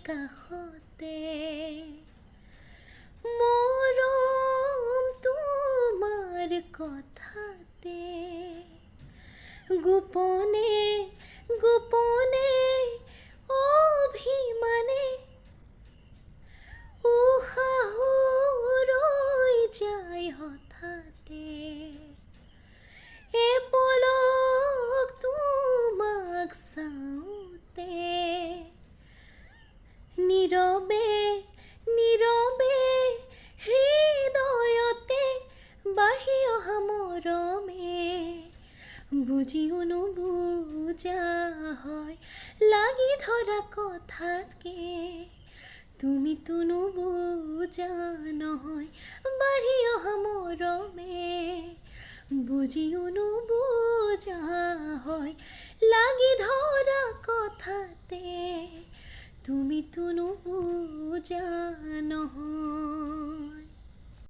কাষতে মৰম তোমাৰ কথাতে গোপনে গোপনে অভিমানে উশাহু ৰৈ যায় হঠাতে এপলক তোমাক চাওঁতে নীৰৱে নীৰৱে হৃদয়তে বাঢ়ি অহা মৰমে বুজিও নুবুজা হয় লাগি ধৰা কথাতকে তুমিতো নুবুজা নহয় বাঢ়ি অহা মৰমে বুজিও নুবুজা হয় লাগি ধৰা কথাতে তুমিতো নুবুজা নহয়।